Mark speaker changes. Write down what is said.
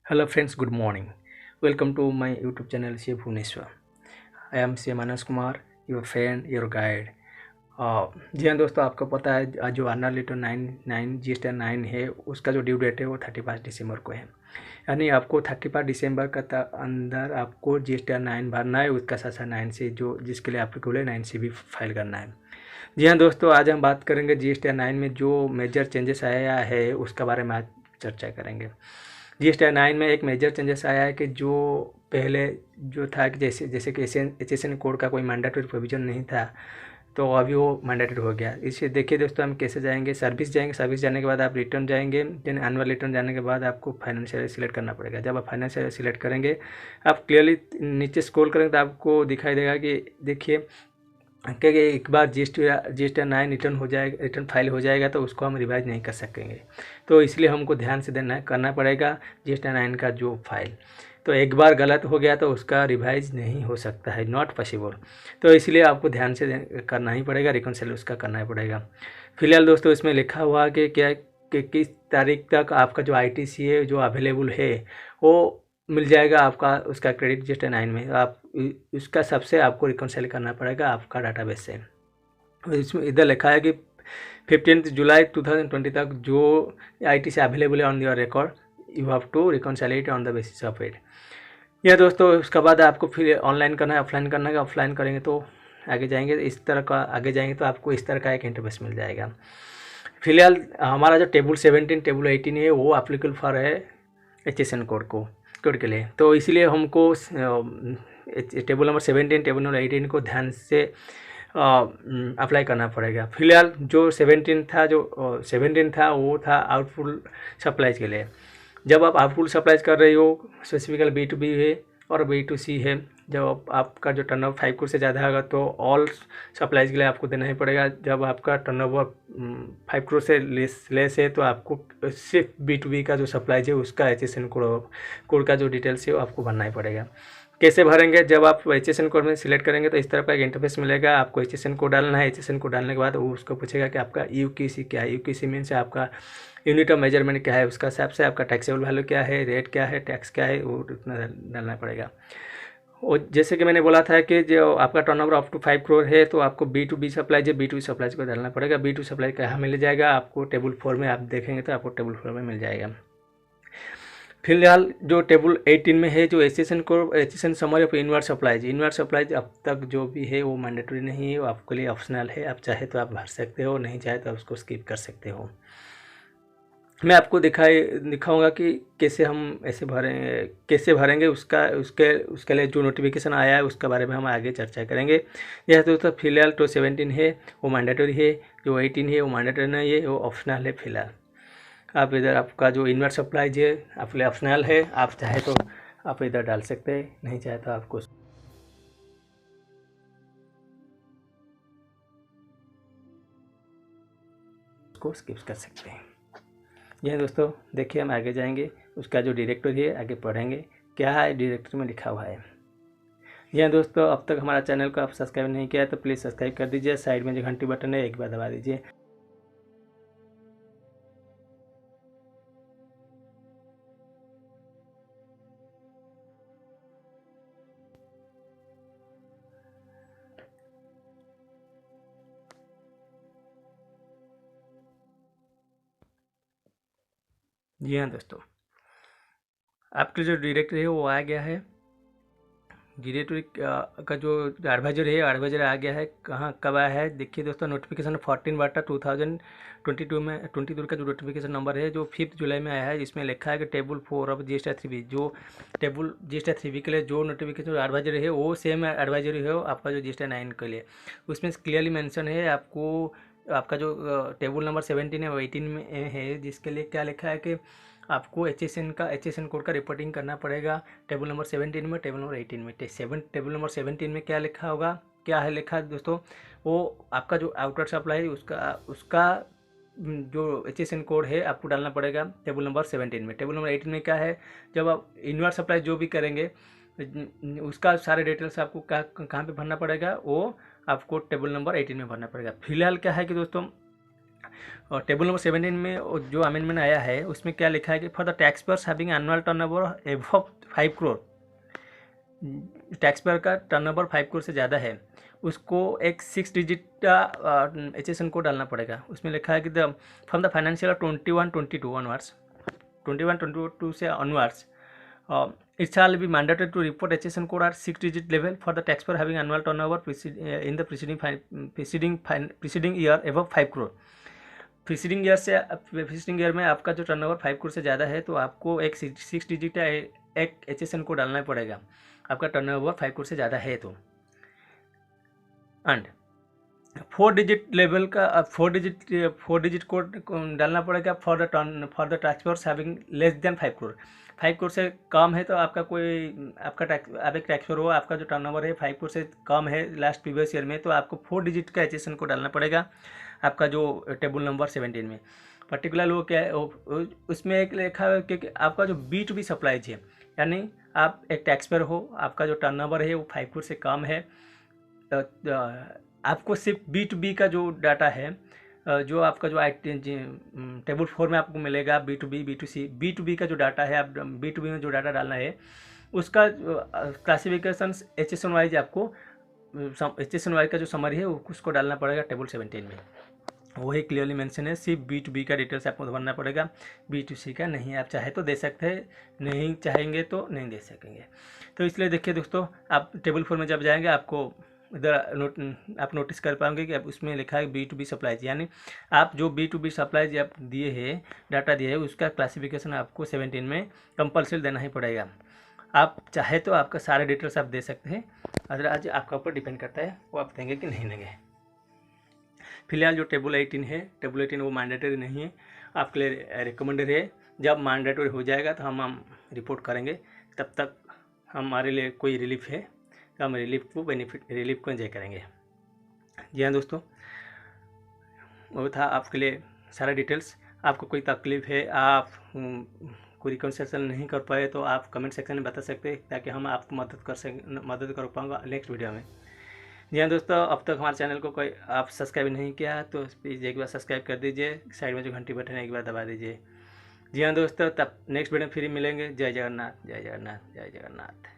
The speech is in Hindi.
Speaker 1: Hello friends, good morning. Welcome to my YouTube channel Shiv Bhubaneswar. I am C Manas Kumar, your friend your guide. जी हाँ दोस्तों, आपको पता है जो आना लेटर 9 GST 9 है, उसका जो ड्यू डेट है वो 31 दिसंबर को है। यानी आपको 31 दिसंबर का अंदर आपको GST 9 भरना है। उसका साथ साथ 9 से जो जिसके लिए एप्लीकेबल है 9 से भी फाइल करना है। जी हाँ दोस्तों, आज हम बात करेंगे GST 9 में जो मेजर चेंजेस आया है उसका बारे में आज चर्चा करेंगे। GST 9 में एक मेजर चेंजेस आया है कि जो पहले जो था कि जैसे कि HSN कोड का कोई मैंडेटरी प्रोविजन नहीं था, तो अभी वो मैंडेटरी हो गया। इसे देखिए दोस्तों, हम कैसे जाएंगे। सर्विस जाएंगे, सर्विस जाने के बाद आप रिटर्न जाएंगे। देन एनुअल रिटर्न जाने के बाद आपको फाइनेंशियल सिलेक्ट करना पड़ेगा। जब आप फाइनेंशियल सिलेक्ट करेंगे, आप क्लियरली नीचे स्क्रॉल करेंगे तो आपको दिखाई देगा कि देखिए क्योंकि एक बार GST 9 रिटर्न हो जाएगा, रिटर्न फाइल हो जाएगा तो उसको हम रिवाइज नहीं कर सकेंगे। तो इसलिए हमको ध्यान से करना पड़ेगा GST 9 का जो फाइल। तो एक बार गलत हो गया तो उसका रिवाइज नहीं हो सकता है, नॉट पॉसिबल। तो इसलिए आपको ध्यान से करना ही पड़ेगा, रिकॉन्सिल उसका करना ही पड़ेगा। फिलहाल दोस्तों इसमें लिखा हुआ कि क्या कि किस तारीख तक आपका जो ITC है जो अवेलेबल है वो मिल जाएगा आपका, उसका क्रेडिट GST 9 में। आप उसका सबसे आपको रिकॉन्सिल करना पड़ेगा आपका डाटाबेस से। इसमें इधर लिखा है कि 15 जुलाई 2020 तक जो ITC अवेलेबल है on your record, you have to reconcile it on the basis of it. यह दोस्तों उसके बाद आपको फिर ऑनलाइन करना है, ऑफलाइन करना है। ऑफलाइन करेंगे तो आगे जाएंगे इस तरह का, आगे जाएंगे तो आपको इस तरह का एक इंटरफेस मिल जाएगा। फिलहाल हमारा जो टेबल 17 टेबल 18 है वो एप्लीकेबल फॉर है HSN कोड के लिए। तो इसीलिए हमको टेबल नंबर 17 टेबल नंबर 18 को ध्यान से अप्लाई करना पड़ेगा। फिलहाल जो 17 था वो था आउटपुट सप्लाईज के लिए। जब आप आउटपुट सप्लाईज कर रहे हो, स्पेसिफिकली B2B है और B2C है। जब आपका जो टर्नओवर 5 करोड़ से ज़्यादा होगा तो ऑल सप्लाईज के लिए आपको देना ही पड़ेगा। जब आपका टर्नओवर 5 करोड़ से लेस है तो आपको सिर्फ B2B का जो सप्लाईज है उसका HSN कोड का जो डिटेल्स है वो आपको भरना ही पड़ेगा। कैसे भरेंगे? जब आप HSN कोड में सिलेक्ट करेंगे तो इस तरह का एक इंटरफेस मिलेगा। आपको HSN कोड डालना है। HSN कोड डालने के बाद वो उसको पूछेगा कि आपका UQC क्या है। UQC मीन्स आपका यूनिट ऑफ मेजरमेंट क्या है, उसका हिसाब से आपका टैक्सेबल वैल्यू क्या है, रेट क्या है, टैक्स क्या है, वो उतना डालना पड़ेगा। और जैसे कि मैंने बोला था कि जो आपका टर्नओवर अप टू 5 करोड़ है तो आपको B2B सप्लाईज है, B2B सप्लाईज को डालना पड़ेगा। B2B सप्लाई कहाँ मिल जाएगा आपको? टेबल 4 में आप देखेंगे तो आपको टेबल 4 में मिल जाएगा। फिलहाल जो टेबल 18 में है जो HSN summary of invert supplies अब तक जो भी है वो मैंडेटरी नहीं है, वो आपके लिए ऑप्शनल है। आप चाहे तो आप भर सकते हो, नहीं चाहे तो आप उसको स्किप कर सकते हो। मैं आपको दिखाऊंगा कि कैसे हम कैसे भरेंगे। उसके लिए जो नोटिफिकेशन आया है उसके बारे में हम आगे चर्चा करेंगे। यह तो फिलहाल तो 17 है वो मैंडेटरी है, जो 18 है वो मैंडेटरी नहीं है, वो ऑप्शनल है। फिलहाल आप इधर आपका जो इनवर्ट सप्लाईज है आपके लिए ऑप्शनल है। आप चाहे तो आप इधर डाल सकते हैं, नहीं चाहे तो आपको उसको स्किप कर सकते हैं। यह दोस्तों देखिए, हम आगे जाएंगे। उसका जो डायरेक्टरी है आगे पढ़ेंगे क्या है डायरेक्टरी में लिखा हुआ है। यह दोस्तों, अब तक हमारा चैनल को आप सब्सक्राइब नहीं किया है तो प्लीज़ सब्सक्राइब कर दीजिए। साइड में जो घंटी बटन है एक बार दबा दीजिए। जी हाँ दोस्तों, आपके जो डायरेक्टरी है वो आ गया है। डायरेक्टरी का जो एडवाइजर है एडवाइजर आ गया है। कहाँ कब आया है देखिए दोस्तों, नोटिफिकेशन 14/2022 में 22 का जो नोटिफिकेशन नंबर है जो 5 जुलाई में आया है। इसमें लिखा है कि टेबल 4 ऑफ GST 3B, जो टेबल GST 3B के लिए जो नोटिफिकेशन एडवाइजर है वो सेम एडवाइजरी है आपका जो GST 9 के लिए। उसमें क्लियरली मेंशन है आपको आपका जो टेबल नंबर 17 है वो 18 में है, जिसके लिए क्या लिखा है कि आपको HSN कोड का रिपोर्टिंग करना पड़ेगा टेबल नंबर 17 में, टेबल नंबर 18 में। टेबल नंबर 17 में क्या लिखा होगा, क्या है लिखा है दोस्तों, वो आपका जो आउटवर्ड सप्लाई है उसका जो HSN कोड है आपको डालना पड़ेगा टेबल नंबर 17 में। टेबल नंबर 18 में क्या है, जब आप इनवर्ट सप्लाई जो भी करेंगे उसका सारे डिटेल्स आपको कहाँ पे भरना पड़ेगा, वो आपको टेबल नंबर 18 में भरना पड़ेगा। फिलहाल क्या है कि दोस्तों और टेबल नंबर 17 में जो अमेंडमेंट आया है उसमें क्या लिखा है कि for the tax payers having annual turnover above 5 crore, tax payer का टर्नओवर 5 करोड़ से ज़्यादा है, उसको एक 6 डिजिट का HSN कोड डालना पड़ेगा। उसमें लिखा है कि the from the financial 21-22 onwards, 21-22 से onwards it shall be mandatory to report HSN code at 6 digit level for the taxpayer having annual turnover in the preceding year above 5 crore। Preceding year में आपका जो टर्नओवर 5 करोड़ से ज़्यादा है तो आपको एक 6 डिजिट का एक HSN कोड डालना पड़ेगा, आपका टर्नओवर 5 करोड़ से ज़्यादा है तो। एंड 4 डिजिट लेवल का 4 डिजिट कोड डालना पड़ेगा for the taxpayers having less than 5 crore. 5 crore से कम है तो आपका कोई आपका आप एक टैक्सपेयर हो, आपका जो टर्नओवर है 5 करोड़ से कम है लास्ट प्रीवियस ईयर में, तो आपको 4 डिजिट का HSN कोड डालना पड़ेगा आपका जो टेबल नंबर 17 में। पर्टिकुलर वो क्या है, उसमें एक लिखा है कि आपका जो B2B सप्लाईज है, यानी आप एक टैक्सपेयर हो, आपका जो टर्नओवर है वो 5 करोड़ से कम है, आपको सिर्फ B2B का जो डाटा है, जो आपका जो टेबल 4 में आपको मिलेगा B2B B2C B2B का जो डाटा है, आप B2B में जो डाटा डालना है उसका क्लासिफिकेशन HSN वाइज आपको HSN वाइज का जो समरी है उसको डालना पड़ेगा टेबल 17 में। वही क्लियरली मेंशन है, सिर्फ B2B का डिटेल्स आपको भरना पड़ेगा, B2C का नहीं। आप चाहे तो दे सकते हैं, नहीं चाहेंगे तो नहीं दे सकेंगे। तो इसलिए देखिए दोस्तों, आप टेबल 4 में जब जाएंगे आपको इधर आप नोटिस कर पाएंगे कि आप उसमें लिखा है B2B सप्लाईज, यानी आप जो B2B सप्लाईज आप दिए हैं, डाटा दिए है, उसका क्लासिफिकेशन आपको 17 में कंपल्सरी देना ही पड़ेगा। आप चाहे तो आपका सारे डिटेल्स आप दे सकते हैं, अदरवाइज आपका ऊपर डिपेंड करता है वो आप देंगे कि नहीं देंगे। फिलहाल जो टेबल 18 है, टेबल 18 वो मैंडेटरी नहीं है, आपके लिए रिकमेंडेड है। जब मैंडेटरी हो जाएगा तो हम रिपोर्ट करेंगे, तब तक हमारे लिए कोई रिलीफ है तो हम रिलीफ को एंजॉय करेंगे। जी हाँ दोस्तों, वो था आपके लिए सारा डिटेल्स। आपको कोई तकलीफ है, आप कोई रिकन्सिलेशन नहीं कर पाए तो आप कमेंट सेक्शन में बता सकते हैं, ताकि हम आपको मदद कर पाऊँगा नेक्स्ट वीडियो में। जी हाँ दोस्तों, अब तक हमारे चैनल को कोई आप सब्सक्राइब नहीं किया तो प्लीज़ एक बार सब्सक्राइब कर दीजिए, साइड में जो घंटी बटन है एक बार दबा दीजिए। जी हाँ दोस्तों, तब नेक्स्ट वीडियो में फिर मिलेंगे। जय जगन्नाथ, जय जगन्नाथ, जय जगन्नाथ।